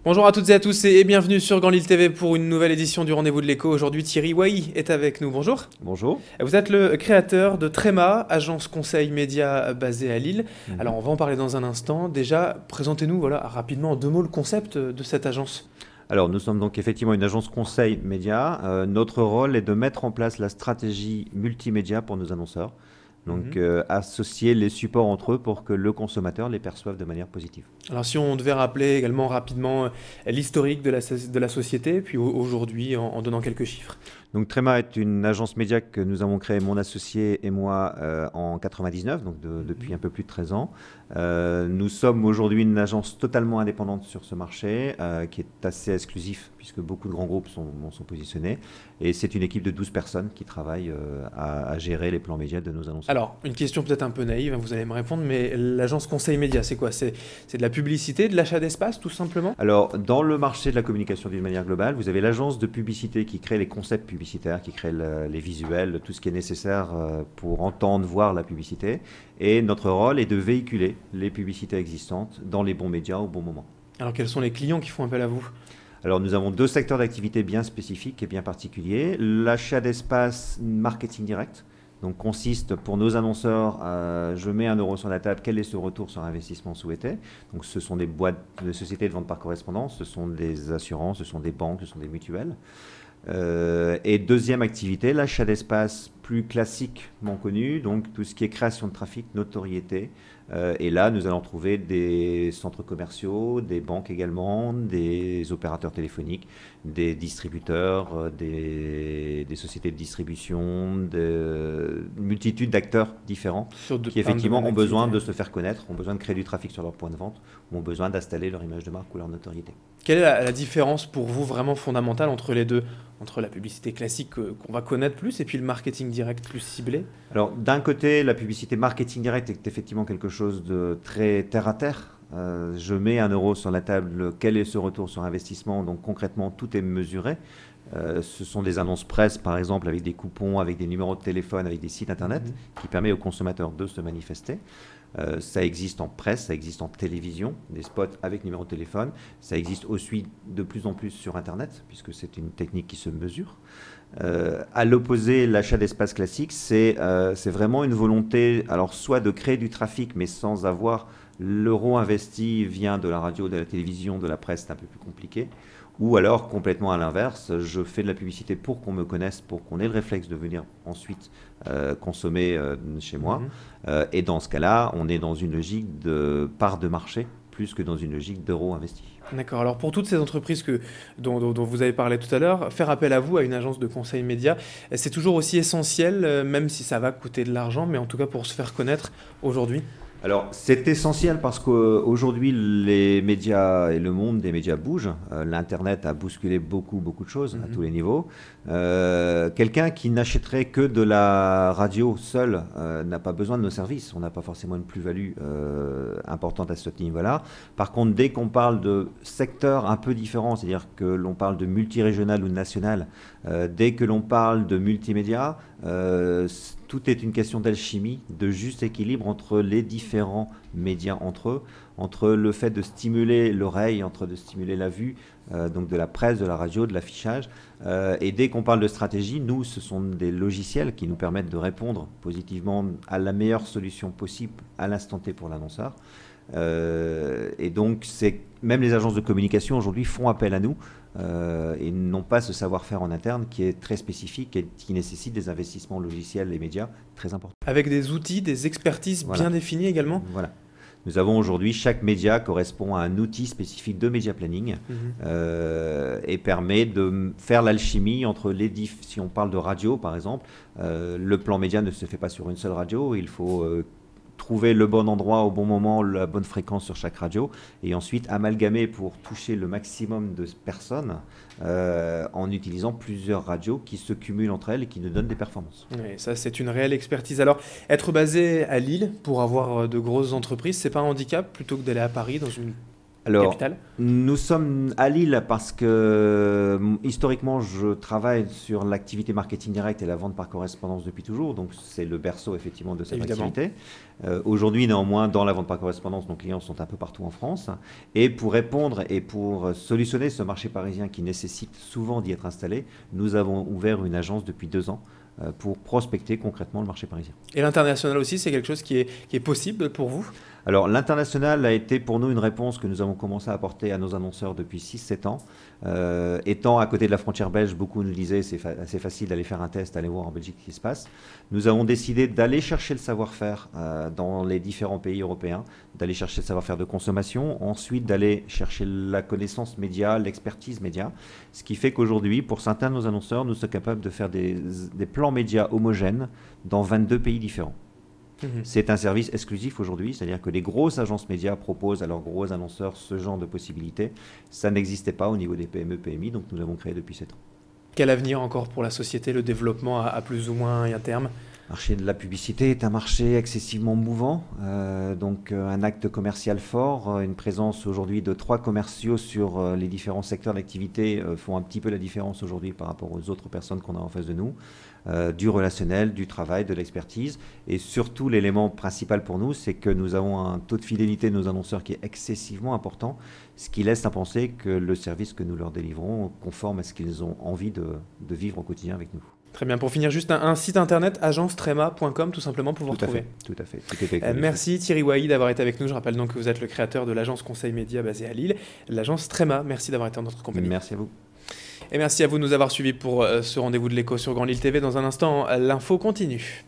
Bonjour à toutes et à tous et bienvenue sur Grand Lille TV pour une nouvelle édition du Rendez-vous de l'écho. Aujourd'hui, Thierry Wahi est avec nous. Bonjour. Bonjour. Vous êtes le créateur de Tréma, agence conseil média basée à Lille. Alors, on va en parler dans un instant. Déjà, présentez-nous rapidement en deux mots le concept de cette agence. Alors, nous sommes donc effectivement une agence conseil média. Notre rôle est de mettre en place la stratégie multimédia pour nos annonceurs. Donc, associer les supports entre eux pour que le consommateur les perçoive de manière positive. Alors, si on devait rappeler également rapidement l'historique de la société, puis aujourd'hui en donnant quelques chiffres. Donc, Tréma est une agence média que nous avons créée, mon associé et moi, en 99, donc depuis un peu plus de 13 ans. Nous sommes aujourd'hui une agence totalement indépendante sur ce marché, qui est assez exclusif, puisque beaucoup de grands groupes sont positionnés. Et c'est une équipe de 12 personnes qui travaillent à gérer les plans médias de nos annonceurs. Alors, une question peut-être un peu naïve, vous allez me répondre, mais l'agence conseil média, c'est quoi? C'est de la publicité, de l'achat d'espace, tout simplement? Alors, dans le marché de la communication d'une manière globale, vous avez l'agence de publicité qui crée les concepts publicitaires, qui crée les visuels, tout ce qui est nécessaire pour entendre, voir la publicité. Et notre rôle est de véhiculer les publicités existantes dans les bons médias au bon moment. Alors, quels sont les clients qui font appel à vous? Alors, nous avons deux secteurs d'activité bien spécifiques et bien particuliers. L'achat d'espace marketing direct. Donc, consiste pour nos annonceurs, je mets 1 € sur la table, quel est ce retour sur investissement souhaité? Donc, ce sont des boîtes de sociétés de vente par correspondance, ce sont des assurances, ce sont des banques, ce sont des mutuelles. Et deuxième activité, l'achat d'espace plus classiquement connu, donc tout ce qui est création de trafic, notoriété. Et là, nous allons trouver des centres commerciaux, des banques également, des opérateurs téléphoniques, des distributeurs, des sociétés de distribution, une multitude d'acteurs différents qui effectivement ont besoin de se faire connaître, ont besoin de créer du trafic sur leur point de vente, ont besoin d'installer leur image de marque ou leur notoriété. Quelle est la différence pour vous vraiment fondamentale entre les deux? Entre la publicité classique qu'on va connaître plus et puis le marketing direct plus ciblé? Alors, d'un côté, la publicité marketing direct est effectivement quelque chose de très terre à terre. Je mets 1 € sur la table, quel est ce retour sur investissement? Donc concrètement, tout est mesuré. Ce sont des annonces presse, par exemple, avec des coupons, avec des numéros de téléphone, avec des sites internet, qui permet aux consommateurs de se manifester. Ça existe en presse, ça existe en télévision, des spots avec numéro de téléphone. Ça existe aussi de plus en plus sur Internet, puisque c'est une technique qui se mesure. À l'opposé, l'achat d'espace classique, c'est vraiment une volonté, alors soit de créer du trafic, mais sans avoir l'euro investi vient de la radio, de la télévision, de la presse, c'est un peu plus compliqué. Ou alors, complètement à l'inverse, je fais de la publicité pour qu'on me connaisse, pour qu'on ait le réflexe de venir ensuite consommer chez moi. Et dans ce cas-là, on est dans une logique de part de marché, plus que dans une logique d'euros investis. D'accord. Alors pour toutes ces entreprises dont vous avez parlé tout à l'heure, faire appel à vous, à une agence de conseil média, c'est toujours aussi essentiel, même si ça va coûter de l'argent, mais en tout cas pour se faire connaître aujourd'hui? Alors, c'est essentiel parce qu'aujourd'hui, les médias et le monde des médias bougent. L'Internet a bousculé beaucoup de choses à tous les niveaux. Quelqu'un qui n'achèterait que de la radio seul n'a pas besoin de nos services. On n'a pas forcément une plus-value importante à ce niveau-là. Par contre, dès qu'on parle de secteurs un peu différents, c'est-à-dire que l'on parle de multirégional ou de national, dès que l'on parle de multimédia, tout est une question d'alchimie, de juste équilibre entre les différents médias entre eux, entre le fait de stimuler l'oreille, entre de stimuler la vue, donc de la presse, de la radio, de l'affichage. Et dès qu'on parle de stratégie, nous, ce sont des logiciels qui nous permettent de répondre positivement à la meilleure solution possible à l'instant T pour l'annonceur. Et donc, même les agences de communication aujourd'hui font appel à nous et n'ont pas ce savoir-faire en interne qui est très spécifique et qui nécessite des investissements logiciels et médias très importants. Avec des outils, des expertises bien définies également? Voilà. Nous avons aujourd'hui, chaque média correspond à un outil spécifique de média planning et permet de faire l'alchimie entre si on parle de radio par exemple, le plan média ne se fait pas sur une seule radio, il faut trouver le bon endroit au bon moment, la bonne fréquence sur chaque radio, et ensuite amalgamer pour toucher le maximum de personnes en utilisant plusieurs radios qui se cumulent entre elles et qui nous donnent des performances. Oui, ça c'est une réelle expertise. Alors, être basé à Lille pour avoir de grosses entreprises, c'est pas un handicap plutôt que d'aller à Paris dans une Alors, capitale? nous sommes à Lille parce que historiquement, je travaille sur l'activité marketing direct et la vente par correspondance depuis toujours. Donc, c'est le berceau effectivement de cette Évidemment. activité. Aujourd'hui, néanmoins, dans la vente par correspondance, nos clients sont un peu partout en France. Et pour répondre et pour solutionner ce marché parisien qui nécessite souvent d'y être installé, nous avons ouvert une agence depuis 2 ans pour prospecter concrètement le marché parisien. Et l'international aussi, c'est quelque chose qui est possible pour vous? Alors, l'international a été pour nous une réponse que nous avons commencé à apporter à nos annonceurs depuis 6-7 ans. Étant à côté de la frontière belge, beaucoup nous disaient c'est assez facile d'aller faire un test, aller voir en Belgique ce qui se passe. Nous avons décidé d'aller chercher le savoir-faire dans les différents pays européens, d'aller chercher le savoir-faire de consommation, ensuite d'aller chercher la connaissance média, l'expertise média. Ce qui fait qu'aujourd'hui, pour certains de nos annonceurs, nous sommes capables de faire des plans médias homogènes dans 22 pays différents. C'est un service exclusif aujourd'hui, c'est-à-dire que les grosses agences médias proposent à leurs gros annonceurs ce genre de possibilités. Ça n'existait pas au niveau des PME, PMI, donc nous l'avons créé depuis 7 ans. Quel avenir encore pour la société, le développement à plus ou moins un terme? Le marché de la publicité est un marché excessivement mouvant, donc un acte commercial fort, une présence aujourd'hui de 3 commerciaux sur les différents secteurs d'activité font un petit peu la différence aujourd'hui par rapport aux autres personnes qu'on a en face de nous. Du relationnel, du travail, de l'expertise. Et surtout, l'élément principal pour nous, c'est que nous avons un taux de fidélité de nos annonceurs qui est excessivement important, ce qui laisse à penser que le service que nous leur délivrons est conforme à ce qu'ils ont envie de vivre au quotidien avec nous. Très bien. Pour finir, juste un site internet, agencetrema.com, tout simplement, pour vous retrouver. Tout à fait. Merci Thierry Wahi d'avoir été avec nous. Je rappelle donc que vous êtes le créateur de l'agence Conseil Média basée à Lille, l'agence Trema. Merci d'avoir été en notre compagnie. Merci à vous. Et merci à vous de nous avoir suivis pour ce rendez-vous de l'écho sur Grand Lille TV. Dans un instant, l'info continue.